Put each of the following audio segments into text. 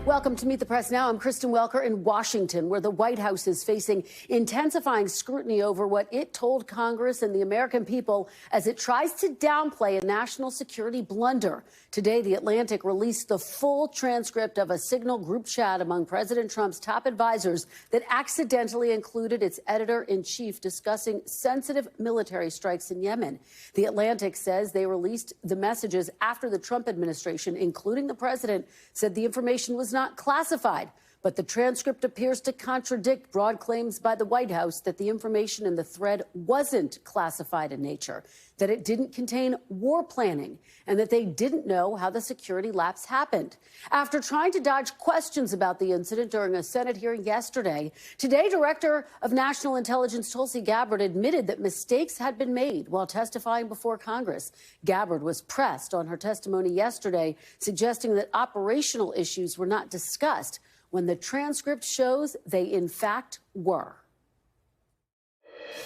Welcome to Meet the Press Now. I'm Kristen Welker in Washington, where the White House is facing intensifying scrutiny over what it told Congress and the American people as it tries to downplay a national security blunder. Today, The Atlantic released the full transcript of a Signal group chat among President Trump's top advisors that accidentally included its editor-in-chief discussing sensitive military strikes in Yemen. The Atlantic says they released the messages after the Trump administration, including the president, said the information was not classified. But the transcript appears to contradict broad claims by the White House that the information in the thread wasn't classified in nature, that it didn't contain war planning, and that they didn't know how the security lapse happened. After trying to dodge questions about the incident during a Senate hearing yesterday, today Director of National Intelligence Tulsi Gabbard admitted that mistakes had been made while testifying before Congress. Gabbard was pressed on her testimony yesterday, suggesting that operational issues were not discussed, when the transcript shows they in fact were.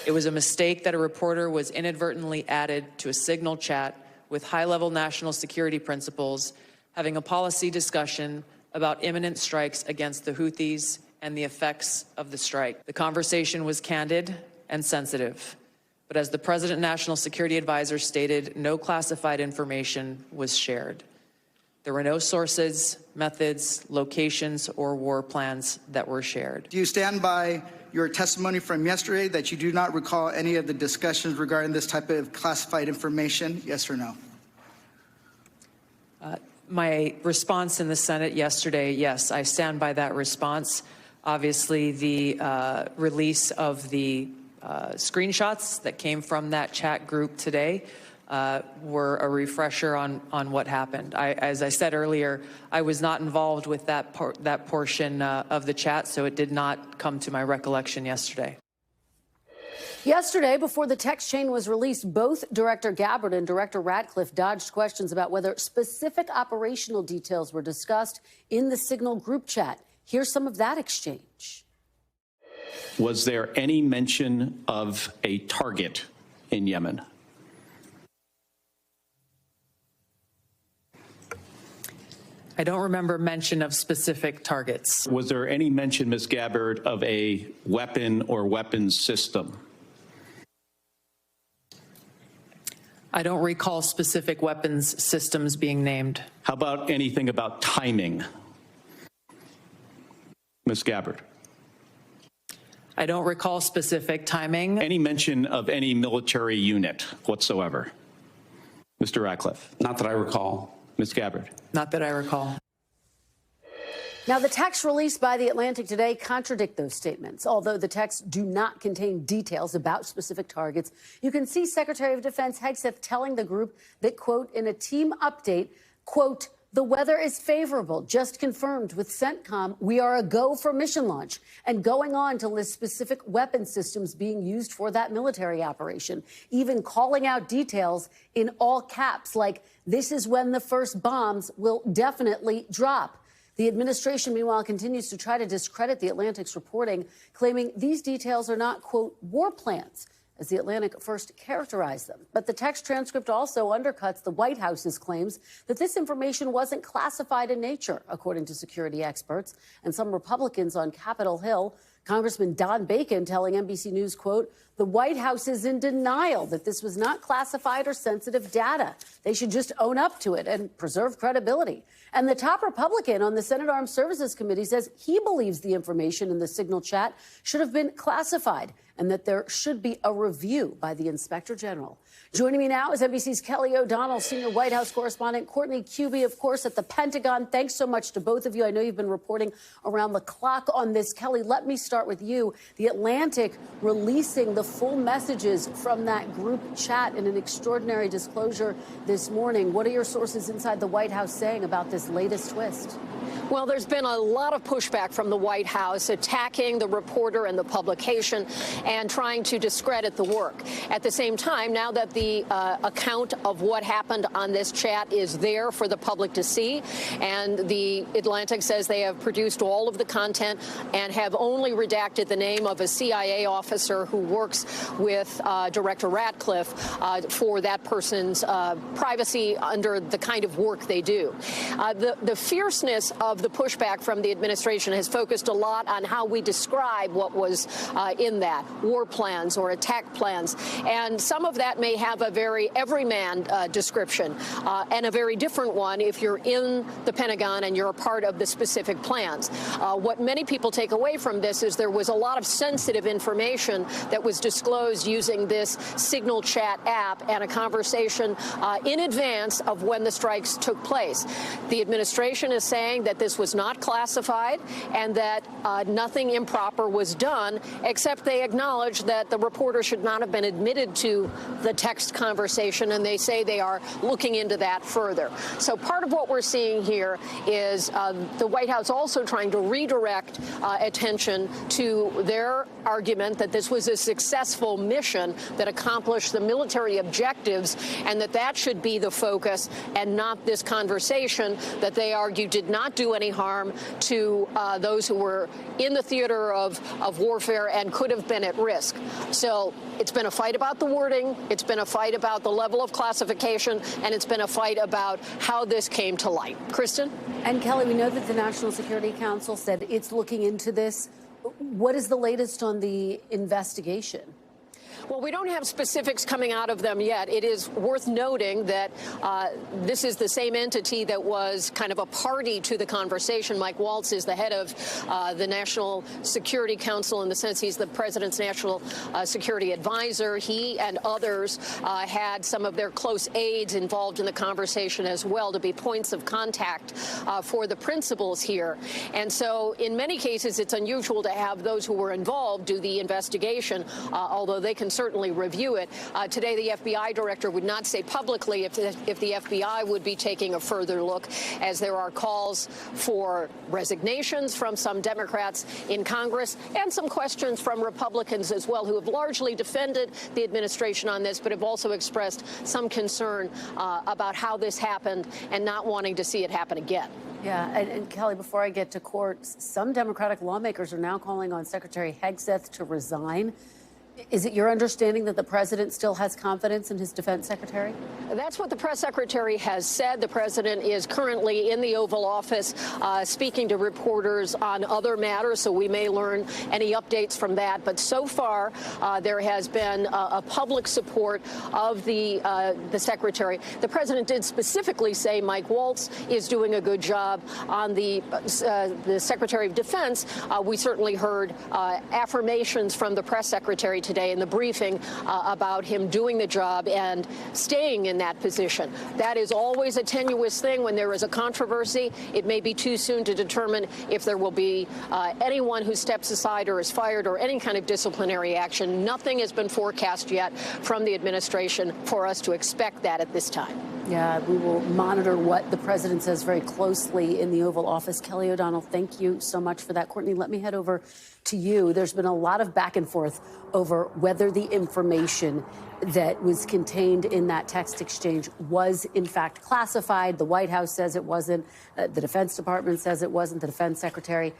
It was a mistake that a reporter was inadvertently added to a Signal chat with high-level national security principals, having a policy discussion about imminent strikes against the Houthis and the effects of the strike. The conversation was candid and sensitive, but as the President National Security Advisor stated, no classified information was shared. There were no sources, methods, locations, or war plans that were shared. Do you stand by your testimony from yesterday that you do not recall any of the discussions regarding this type of classified information? Yes or no? My response in the Senate yesterday, yes, I stand by that response. Obviously, the release of the screenshots that came from that chat group today were a refresher on what happened. As I said earlier, I was not involved with that portion of the chat, so it did not come to my recollection yesterday. Yesterday, before the text chain was released, both Director Gabbard and Director Ratcliffe dodged questions about whether specific operational details were discussed in the Signal group chat. Here's some of that exchange. Was there any mention of a target in Yemen? I don't remember mention of specific targets. Was there any mention, Ms. Gabbard, of a weapon or weapons system? I don't recall specific weapons systems being named. How about anything about timing, Ms. Gabbard? I don't recall specific timing. Any mention of any military unit whatsoever? Mr. Ratcliffe? Not that I recall. Ms. Gabbard? Not that I recall. Now, the texts released by The Atlantic today contradict those statements. Although the texts do not contain details about specific targets, you can see Secretary of Defense Hegseth telling the group that, quote, in a team update, quote, the weather is favorable, just confirmed with CENTCOM. We are a go for mission launch, and going on to list specific weapon systems being used for that military operation, even calling out details in all caps like this is when the first bombs will definitely drop. The administration, meanwhile, continues to try to discredit The Atlantic's reporting, claiming these details are not, quote, war plans, as The Atlantic first characterized them. But the text transcript also undercuts the White House's claims that this information wasn't classified in nature, according to security experts and some Republicans on Capitol Hill. Congressman Don Bacon telling NBC News, quote, the White House is in denial that this was not classified or sensitive data. They should just own up to it and preserve credibility. And the top Republican on the Senate Armed Services Committee says he believes the information in the Signal chat should have been classified and that there should be a review by the Inspector General. Joining me now is NBC's Kelly O'Donnell, senior White House correspondent, Courtney Kube, of course, at the Pentagon. Thanks so much to both of you. I know you've been reporting around the clock on this. Kelly, let me start with you. The Atlantic releasing the full messages from that group chat in an extraordinary disclosure this morning. What are your sources inside the White House saying about this latest twist? Well, there's been a lot of pushback from the White House attacking the reporter and the publication. and trying to discredit the work. At the same time, now that the account of what happened on this chat is there for the public to see, and the Atlantic says they have produced all of the content and have only redacted the name of a CIA officer who works with Director Ratcliffe for that person's privacy under the kind of work they do. The fierceness of the pushback from the administration has focused a lot on how we describe what was in that, war plans or attack plans. And some of that may have a very everyman description and a very different one if you're in the Pentagon and you're a part of the specific plans. What many people take away from this is there was a lot of sensitive information that was disclosed using this Signal chat app and a conversation in advance of when the strikes took place. The administration is saying that this was not classified and that nothing improper was done, except they acknowledge that the reporter should not have been admitted to the text conversation, and they say they are looking into that further. So part of what we're seeing here is the White House also trying to redirect attention to their argument that this was a successful mission that accomplished the military objectives, and that should be the focus and not this conversation that they argue did not do any harm to those who were in the theater of warfare and could have been at risk. So it's been a fight about the wording, it's been a fight about the level of classification, and it's been a fight about how this came to light. Kristen? And Kelly, we know that the National Security Council said it's looking into this. What is the latest on the investigation? Well, we don't have specifics coming out of them yet. It is worth noting that this is the same entity that was kind of a party to the conversation. Mike Waltz is the head of the National Security Council in the sense he's the president's national security advisor. He and others had some of their close aides involved in the conversation as well to be points of contact for the principals here. And so in many cases, it's unusual to have those who were involved do the investigation, although they can certainly review it. Today, the FBI director would not say publicly if the FBI would be taking a further look, as there are calls for resignations from some Democrats in Congress and some questions from Republicans as well, who have largely defended the administration on this, but have also expressed some concern about how this happened and not wanting to see it happen again. Yeah, and Kelly, before I get to court, some Democratic lawmakers are now calling on Secretary Hegseth to resign. Is it your understanding that the president still has confidence in his defense secretary? That's what the press secretary has said. The president is currently in the Oval Office speaking to reporters on other matters, so we may learn any updates from that. But so far, there has been a public support of the secretary. The president did specifically say Mike Waltz is doing a good job on the Secretary of Defense. We certainly heard affirmations from the press secretary today in the briefing about him doing the job and staying in that position. That is always a tenuous thing when there is a controversy. It may be too soon to determine if there will be anyone who steps aside or is fired or any kind of disciplinary action. Nothing has been forecast yet from the administration for us to expect that at this time. Yeah, we will monitor what the president says very closely in the Oval Office. Kelly O'Donnell, thank you so much for that. Courtney, let me head over to you. There's been a lot of back and forth over whether the information that was contained in that text exchange was, in fact, classified. The White House says it wasn't. The Defense Department says it wasn't. The Defense Secretary.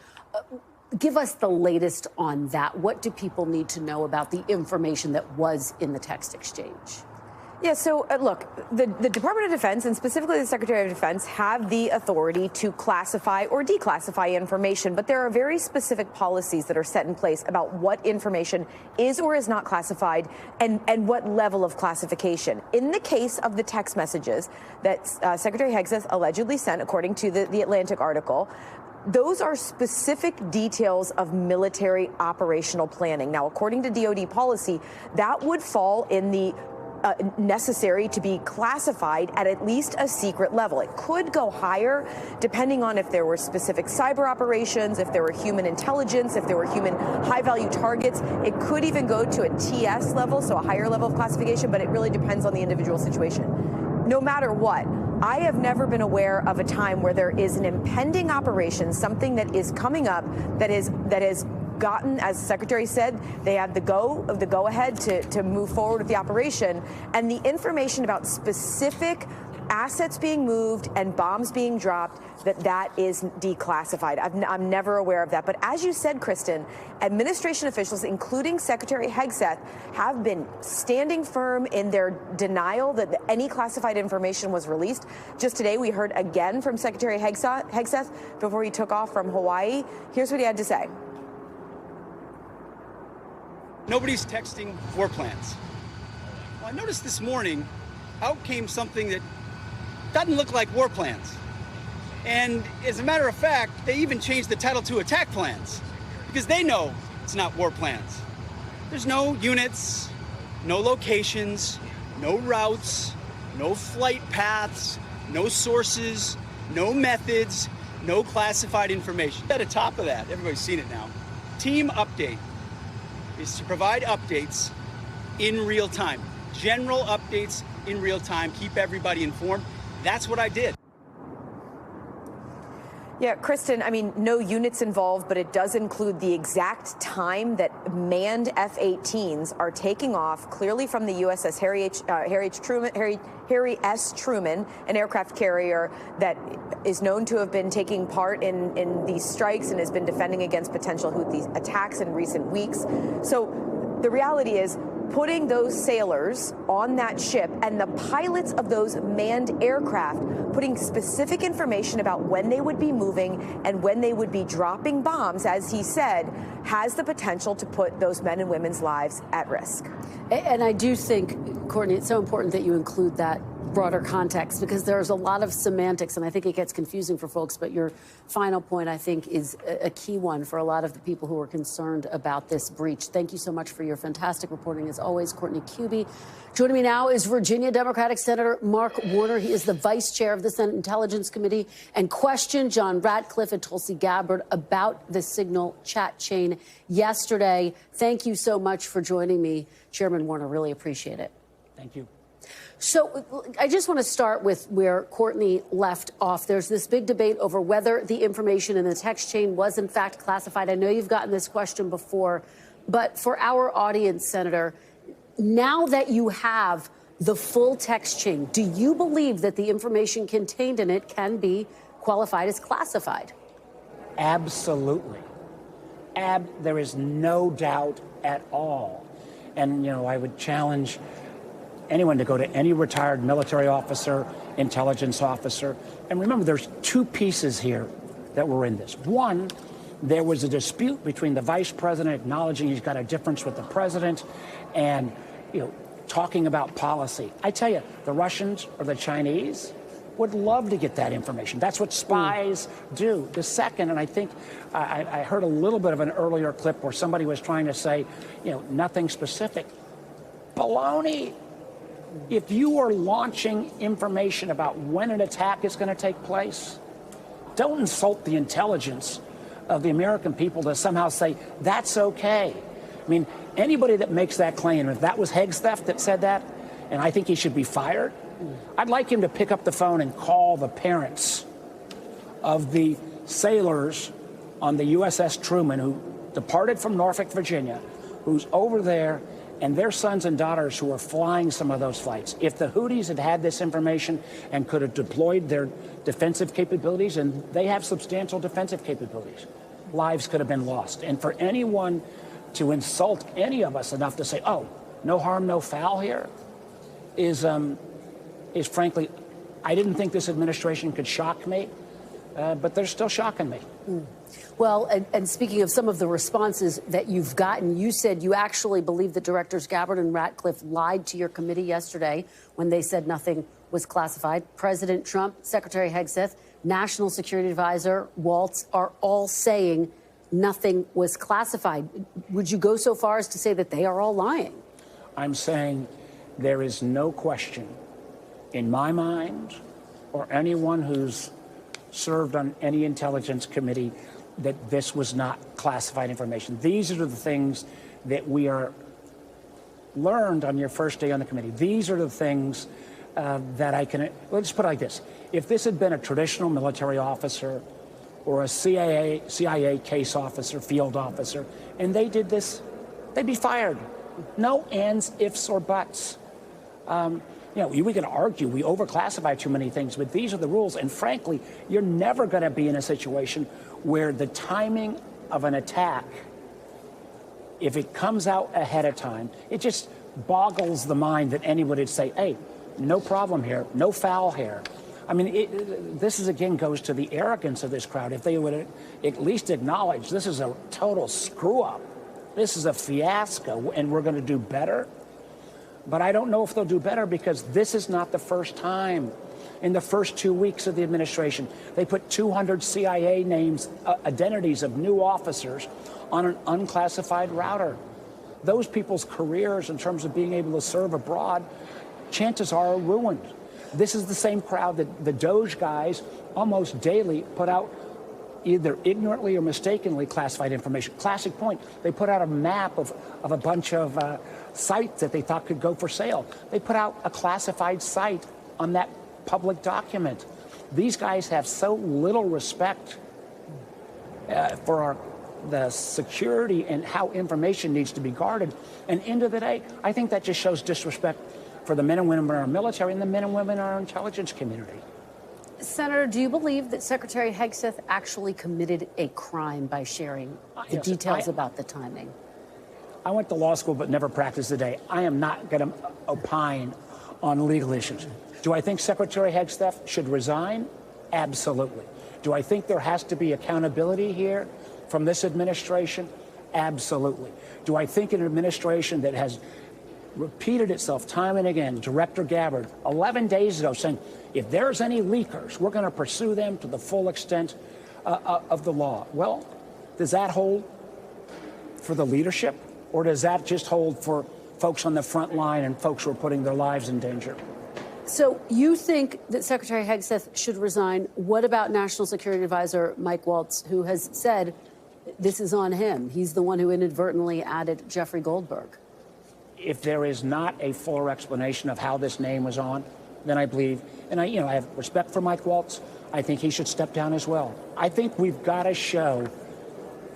Give us the latest on that. What do people need to know about the information that was in the text exchange? Yeah, so look, the Department of Defense and specifically the Secretary of Defense have the authority to classify or declassify information, but there are very specific policies that are set in place about what information is or is not classified and what level of classification. In the case of the text messages that Secretary Hegseth allegedly sent, according to the Atlantic article, those are specific details of military operational planning. Now, according to DoD policy, that would fall in the necessary to be classified at least a secret level. It could go higher depending on if there were specific cyber operations, if there were human intelligence, if there were human high-value targets. It could even go to a TS level, so a higher level of classification, but it really depends on the individual situation. No matter what, I have never been aware of a time where there is an impending operation, something that is coming up that is gotten, as the Secretary said, they have the go-ahead to move forward with the operation, and the information about specific assets being moved and bombs being dropped, that is declassified. I'm never aware of that. But as you said, Kristen, administration officials, including Secretary Hegseth, have been standing firm in their denial that any classified information was released. Just today, we heard again from Secretary Hegseth before he took off from Hawaii. Here's what he had to say. Nobody's texting war plans. Well, I noticed this morning, out came something that doesn't look like war plans. And as a matter of fact, they even changed the title to attack plans because they know it's not war plans. There's no units, no locations, no routes, no flight paths, no sources, no methods, no classified information. At the top of that, everybody's seen it now. Team update is to provide updates in real time. General updates in real time, keep everybody informed. That's what I did. Yeah, Kristen, I mean, no units involved, but it does include the exact time that manned F-18s are taking off, clearly from the USS Harry S. Truman, an aircraft carrier that is known to have been taking part in these strikes and has been defending against potential Houthi attacks in recent weeks. So the reality is, putting those sailors on that ship and the pilots of those manned aircraft, putting specific information about when they would be moving and when they would be dropping bombs, as he said, has the potential to put those men and women's lives at risk. And I do think, Courtney, it's so important that you include that broader context, because there's a lot of semantics, and I think it gets confusing for folks. But your final point, I think, is a key one for a lot of the people who are concerned about this breach. Thank you so much for your fantastic reporting, as always, Courtney Kube. Joining me now is Virginia Democratic Senator Mark Warner. He is the vice chair of the Senate Intelligence Committee, and questioned John Ratcliffe and Tulsi Gabbard about the Signal chat chain yesterday. Thank you so much for joining me, Chairman Warner. Really appreciate it. Thank you. So I just want to start with where Courtney left off. There's this big debate over whether the information in the text chain was in fact classified. I know you've gotten this question before, but for our audience, Senator, now that you have the full text chain, do you believe that the information contained in it can be qualified as classified? Absolutely. There is no doubt at all. And, I would challenge anyone to go to any retired military officer, intelligence officer. And remember, there's two pieces here that were in this. One, there was a dispute between the vice president acknowledging he's got a difference with the president and, talking about policy. I tell you, the Russians or the Chinese would love to get that information. That's what spies do. The second, and I think I heard a little bit of an earlier clip where somebody was trying to say, nothing specific. Baloney. If you are launching information about when an attack is going to take place, don't insult the intelligence of the American people to somehow say that's okay. I mean, anybody that makes that claim, if that was Hegseth that said that, and I think he should be fired, I'd like him to pick up the phone and call the parents of the sailors on the USS Truman who departed from Norfolk, Virginia, who's over there, and their sons and daughters who are flying some of those flights. If the Houthis had had this information and could have deployed their defensive capabilities, and they have substantial defensive capabilities, lives could have been lost. And for anyone to insult any of us enough to say, oh, no harm, no foul here, is frankly, I didn't think this administration could shock me, but they're still shocking me. Well, and speaking of some of the responses that you've gotten, you said you actually believe that Directors Gabbard and Ratcliffe lied to your committee yesterday when they said nothing was classified. President Trump, Secretary Hegseth, National Security Advisor Waltz are all saying nothing was classified. Would you go so far as to say that they are all lying? I'm saying there is no question in my mind or anyone who's served on any intelligence committee that this was not classified information. These are the things that we are learned on your first day on the committee. These are the things that I can, let's put it like this. If this had been a traditional military officer or a CIA case officer, field officer, and they did this, they'd be fired. No ands, ifs, or buts. We can argue we overclassify too many things, but these are the rules. And frankly, you're never going to be in a situation where the timing of an attack, if it comes out ahead of time, it just boggles the mind that anyone would say, hey, no problem here, no foul here. I mean, this is, again, goes to the arrogance of this crowd. If they would at least acknowledge this is a total screw-up, this is a fiasco, and we're going to do better. But I don't know if they'll do better, because this is not the first time. In the first 2 weeks of the administration, they put 200 CIA names, identities of new officers on an unclassified router. Those people's careers, in terms of being able to serve abroad, chances are ruined. This is the same crowd that the Doge guys almost daily put out either ignorantly or mistakenly classified information. Classic point, they put out a map of a bunch of sites that they thought could go for sale. They put out a classified site on that public document. These guys have so little respect for the security and how information needs to be guarded. And end of the day, I think that just shows disrespect for the men and women in our military and the men and women in our intelligence community. Senator, do you believe that Secretary Hegseth actually committed a crime by sharing the details about the timing? I went to law school but never practiced a day. I am not going to opine on legal issues. Do I think Secretary Hegseth should resign? Absolutely. Do I think there has to be accountability here from this administration? Absolutely. Do I think an administration that has repeated itself time and again, Director Gabbard, 11 days ago, saying, if there's any leakers, we're going to pursue them to the full extent of the law. Well, does that hold for the leadership, or does that just hold for folks on the front line and folks who are putting their lives in danger? So you think that Secretary Hegseth should resign. What about National Security Advisor Mike Waltz, who has said this is on him? He's the one who inadvertently added Jeffrey Goldberg. If there is not a fuller explanation of how this name was on, then I believe, and I have respect for Mike Waltz, I think he should step down as well. I think we've got to show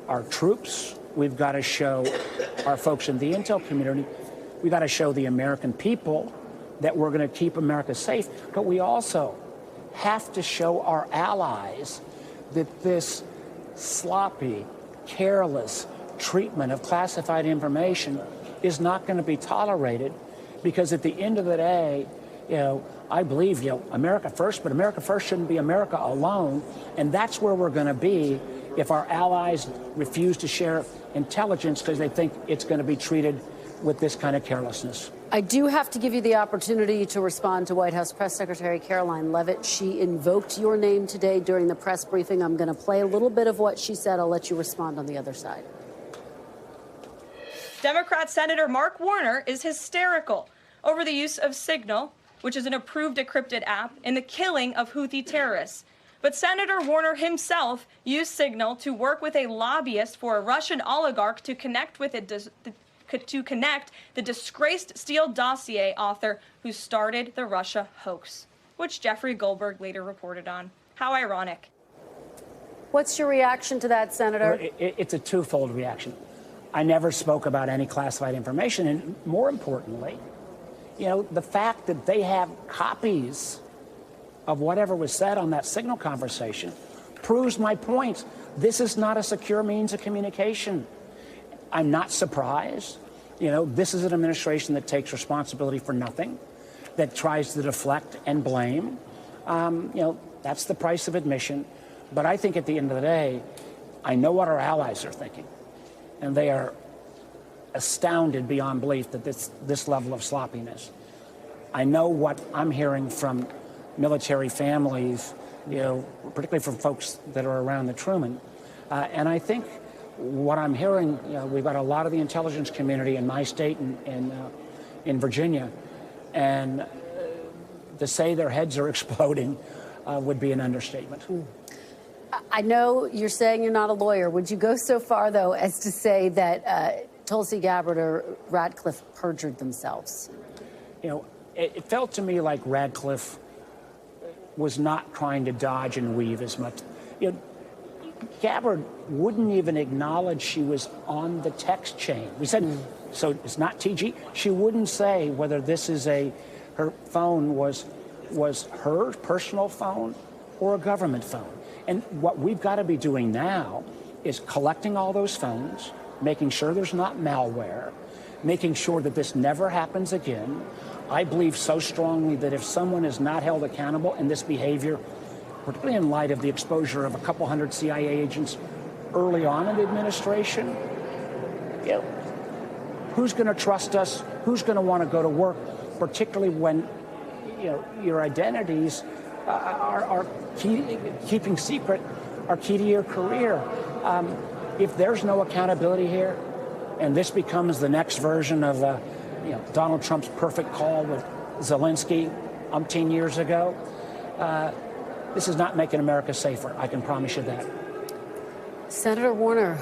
our troops, we've got to show our folks in the intel community, we've got to show the American people that we're going to keep America safe, but we also have to show our allies that this sloppy, careless treatment of classified information is not going to be tolerated, because at the end of the day, I believe, America first, but America first shouldn't be America alone. And that's where we're going to be if our allies refuse to share intelligence because they think it's going to be treated with this kind of carelessness. I do have to give you the opportunity to respond to White House Press Secretary Caroline Leavitt. She invoked your name today during the press briefing. I'm going to play a little bit of what she said. I'll let you respond on the other side. Democrat Senator Mark Warner is hysterical over the use of Signal, which is an approved decrypted app, in the killing of Houthi terrorists. But Senator Warner himself used Signal to work with a lobbyist for a Russian oligarch to connect with the disgraced Steele dossier author who started the Russia hoax, which Jeffrey Goldberg later reported on. How ironic. What's your reaction to that, Senator? Well, it's a twofold reaction. I never spoke about any classified information, and more importantly, the fact that they have copies of whatever was said on that Signal conversation proves my point. This is not a secure means of communication. I'm not surprised. This is an administration that takes responsibility for nothing, that tries to deflect and blame. That's the price of admission. But I think at the end of the day, I know what our allies are thinking, and they are astounded beyond belief that this level of sloppiness. I know what I'm hearing from military families, particularly from folks that are around the Truman. And I think what I'm hearing, we've got a lot of the intelligence community in my state and in Virginia, and to say their heads are exploding would be an understatement. I know you're saying you're not a lawyer. Would you go so far, though, as to say that Tulsi Gabbard or Radcliffe perjured themselves? It felt to me like Radcliffe was not trying to dodge and weave as much. Gabbard wouldn't even acknowledge she was on the text chain. We said, so it's not TG? She wouldn't say whether this is her phone was her personal phone or a government phone. And what we've got to be doing now is collecting all those phones, making sure there's not malware, making sure that this never happens again. I believe so strongly that if someone is not held accountable in this behavior, particularly in light of the exposure of a couple hundred CIA agents early on in the administration, who's going to trust us? Who's going to want to go to work, particularly when your identities are keeping secret are key to your career. If there's no accountability here, and this becomes the next version of Donald Trump's perfect call with Zelensky umpteen years ago, this is not making America safer. I can promise you that. Senator Warner,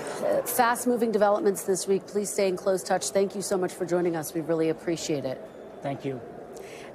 fast-moving developments this week. Please stay in close touch. Thank you so much for joining us. We really appreciate it. Thank you.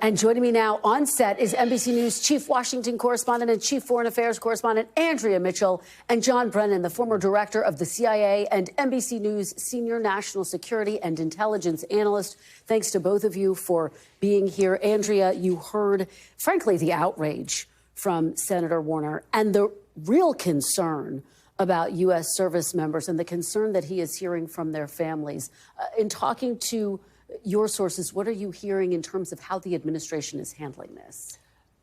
And joining me now on set is NBC News Chief Washington Correspondent and Chief Foreign Affairs Correspondent Andrea Mitchell, and John Brennan, the former director of the CIA and NBC News Senior National Security and Intelligence Analyst. Thanks to both of you for being here. Andrea, you heard, frankly, the outrage from Senator Warner and the real concern about U.S. service members and the concern that he is hearing from their families. In talking to your sources, what are you hearing in terms of how the administration is handling this?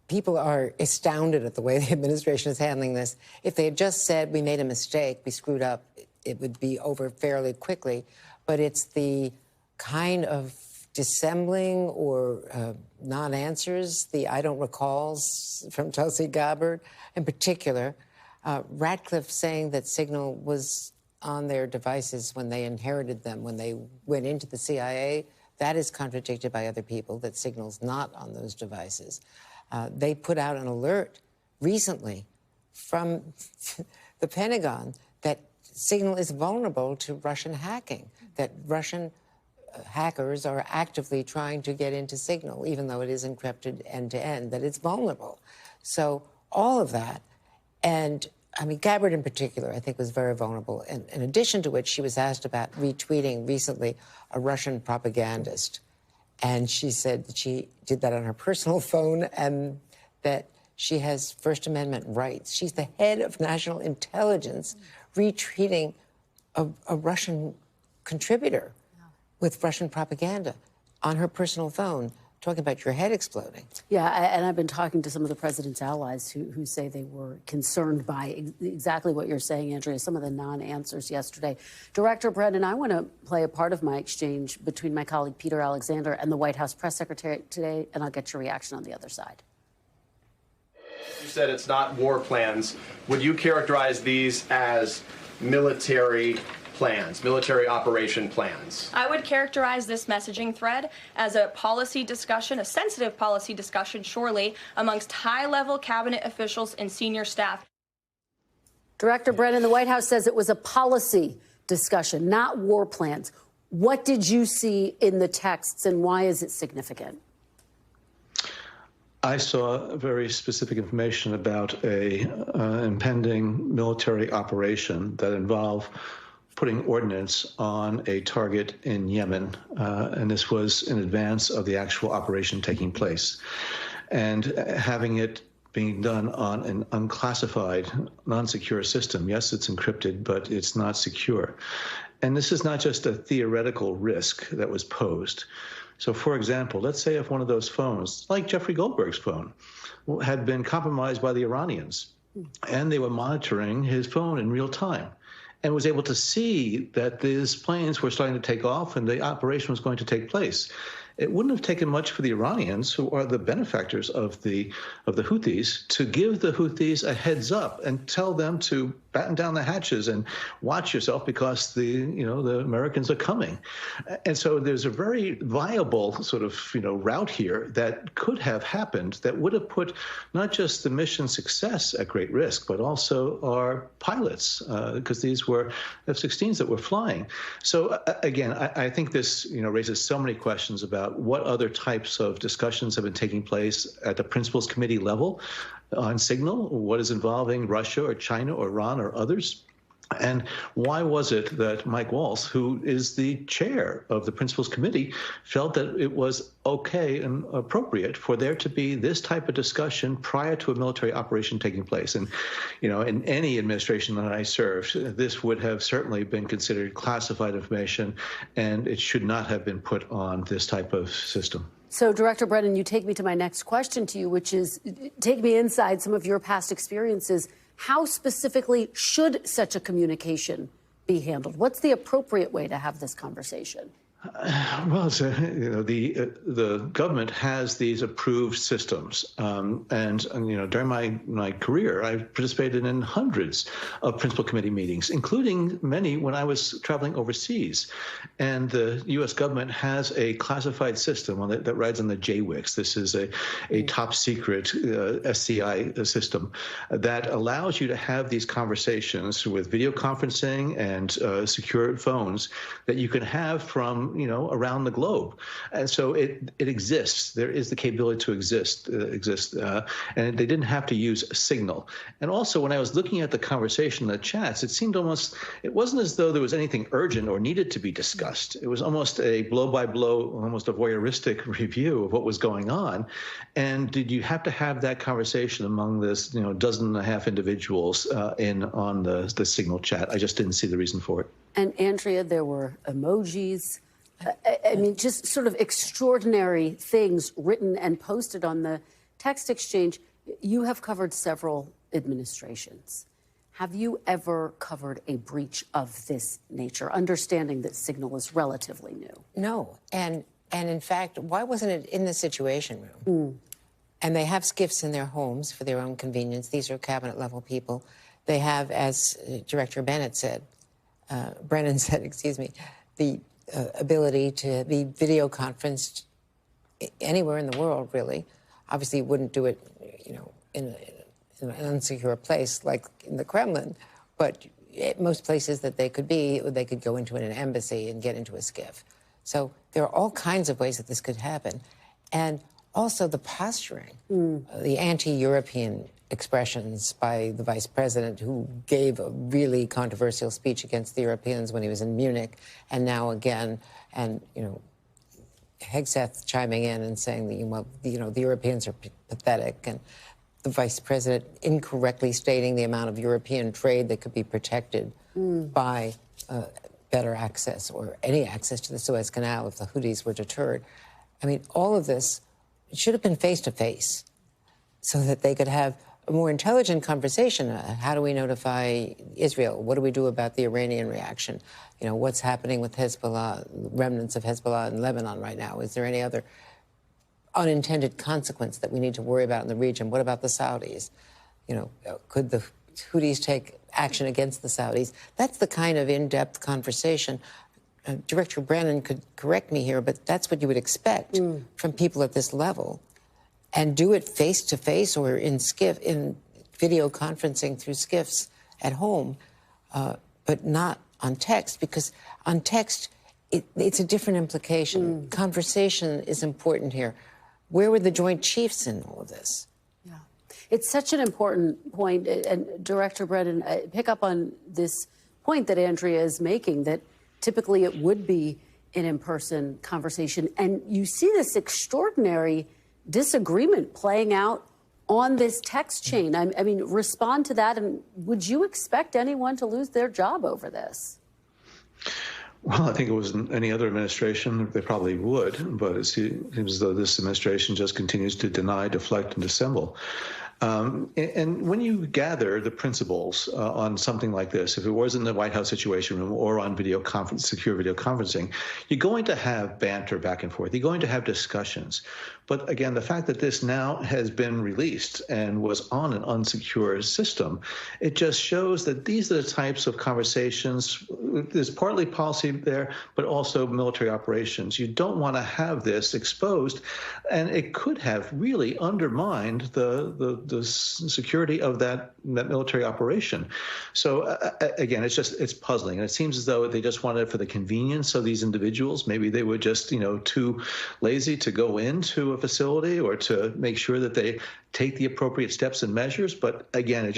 People are astounded at the way the administration is handling this. If they had just said, we made a mistake, we screwed up, it would be over fairly quickly. But it's the kind of dissembling or non-answers, the I don't recalls from Tulsi Gabbard in particular. Ratcliffe saying that Signal was on their devices when they inherited them, when they went into the CIA. That is contradicted by other people, that Signal's not on those devices. They put out an alert recently from the Pentagon that Signal is vulnerable to Russian hacking, that Russian hackers are actively trying to get into Signal, even though it is encrypted end-to-end, that it's vulnerable. So all of that, and I mean, Gabbard in particular, I think, was very vulnerable. And in addition to which, she was asked about retweeting recently a Russian propagandist. And she said that she did that on her personal phone and that she has First Amendment rights. She's the head of national intelligence retweeting a Russian contributor with Russian propaganda on her personal phone, talking about your head exploding. Yeah, and I've been talking to some of the president's allies who say they were concerned by exactly what you're saying, Andrea, some of the non-answers yesterday. Director Brennan, I want to play a part of my exchange between my colleague Peter Alexander and the White House press secretary today, and I'll get your reaction on the other side. You said it's not war plans. Would you characterize these as military plans, military operation plans? I would characterize this messaging thread as a policy discussion, a sensitive policy discussion, surely, amongst high-level cabinet officials and senior staff. Director Brennan, the White House says it was a policy discussion, not war plans. What did you see in the texts, and why is it significant? I saw very specific information about an impending military operation that involved putting ordnance on a target in Yemen, and this was in advance of the actual operation taking place. And having it being done on an unclassified, non-secure system. Yes, it's encrypted, but it's not secure. And this is not just a theoretical risk that was posed. So, for example, let's say if one of those phones, like Jeffrey Goldberg's phone, had been compromised by the Iranians, and they were monitoring his phone in real time, and was able to see that these planes were starting to take off and the operation was going to take place. It wouldn't have taken much for the Iranians, who are the benefactors of the Houthis, to give the Houthis a heads up and tell them to batten down the hatches and watch yourself because the Americans are coming. And so there's a very viable sort of route here that could have happened that would have put not just the mission success at great risk, but also our pilots, because these were F-16s that were flying. So again, I think this raises so many questions about about what other types of discussions have been taking place at the principals committee level on Signal, what is involving Russia or China or Iran or others. And why was it that Mike Waltz, who is the chair of the Principals Committee, felt that it was okay and appropriate for there to be this type of discussion prior to a military operation taking place? And, you know, in any administration that I served, this would have certainly been considered classified information, and it should not have been put on this type of system. So, Director Brennan, you take me to my next question to you, which is, take me inside some of your past experiences. How specifically should such a communication be handled? What's the appropriate way to have this conversation? Well, the government has these approved systems, and during my career, I participated in hundreds of principal committee meetings, including many when I was traveling overseas. And the U.S. government has a classified system that rides on the JWICS. This is a top secret SCI system that allows you to have these conversations with video conferencing and secure phones that you can have from around the globe. And so it exists. There is the capability to exist, and they didn't have to use Signal. And also, when I was looking at the conversation in the chats, it seemed it wasn't as though there was anything urgent or needed to be discussed. It was almost a blow-by-blow, almost a voyeuristic review of what was going on. And did you have to have that conversation among this, dozen and a half individuals on the Signal chat? I just didn't see the reason for it. And Andrea, there were emojis. I mean, just sort of extraordinary things written and posted on the text exchange. You have covered several administrations. Have you ever covered a breach of this nature, understanding that Signal is relatively new? No. And in fact, why wasn't it in the Situation Room? And they have SCIFs in their homes for their own convenience. These are cabinet-level people. They have, as Director Brennan said, the ability to be video conferenced anywhere in the world, really. Obviously, you wouldn't do it, in an unsecure place like in the Kremlin, but most places that they could be, they could go into an embassy and get into a SCIF. So there are all kinds of ways that this could happen. And also the posturing, the anti-European expressions by the vice president, who gave a really controversial speech against the Europeans when he was in Munich, and now again, and Hegseth chiming in and saying that the Europeans are pathetic, and the vice president incorrectly stating the amount of European trade that could be protected by better access or any access to the Suez Canal if the Houthis were deterred. I mean, all of this should have been face to face, so that they could have a more intelligent conversation. How do we notify Israel? What do we do about the Iranian reaction? What's happening with Hezbollah, remnants of Hezbollah in Lebanon right now? Is there any other unintended consequence that we need to worry about in the region? What about the Saudis? Could the Houthis take action against the Saudis? That's the kind of in-depth conversation. Director Brennan could correct me here, but that's what you would expect from people at this level. And do it face-to-face or in video conferencing through SCIFs at home, but not on text, because on text, it's a different implication. Conversation is important here. Where were the Joint Chiefs in all of this? Yeah, it's such an important point. And Director Brennan, pick up on this point that Andrea is making, that typically it would be an in-person conversation. And you see this extraordinary disagreement playing out on this text chain. I mean, respond to that. And would you expect anyone to lose their job over this? Well, I think it was in any other administration, they probably would. But it seems as though this administration just continues to deny, deflect, and dissemble. And when you gather the principles on something like this, if it was in the White House Situation Room or on secure video conferencing, you're going to have banter back and forth. You're going to have discussions. But again, the fact that this now has been released and was on an unsecure system, it just shows that these are the types of conversations there's partly policy there, but also military operations. You don't want to have this exposed, and it could have really undermined the security of that military operation. So again, it's puzzling, and it seems as though they just wanted it for the convenience of these individuals. Maybe they were just too lazy to go into a facility or to make sure that they take the appropriate steps and measures. But again,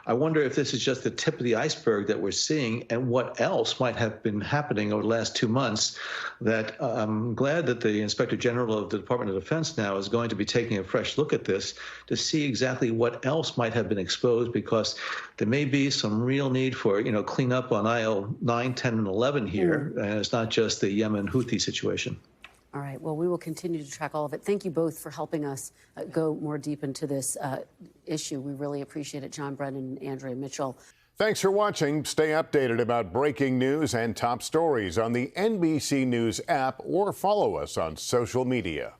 I wonder if this is just the tip of the iceberg that we're seeing, and what else might have been happening over the last 2 months. That I'm glad that the Inspector General of the Department of Defense now is going to be taking a fresh look at this to see exactly what else might have been exposed, because there may be some real need for cleanup on aisle 9, 10, and 11 here, and it's not just the Yemen Houthi situation. All right. Well, we will continue to track all of it. Thank you both for helping us go more deep into this issue. We really appreciate it, John Brennan and Andrea Mitchell. Thanks for watching. Stay updated about breaking news and top stories on the NBC News app, or follow us on social media.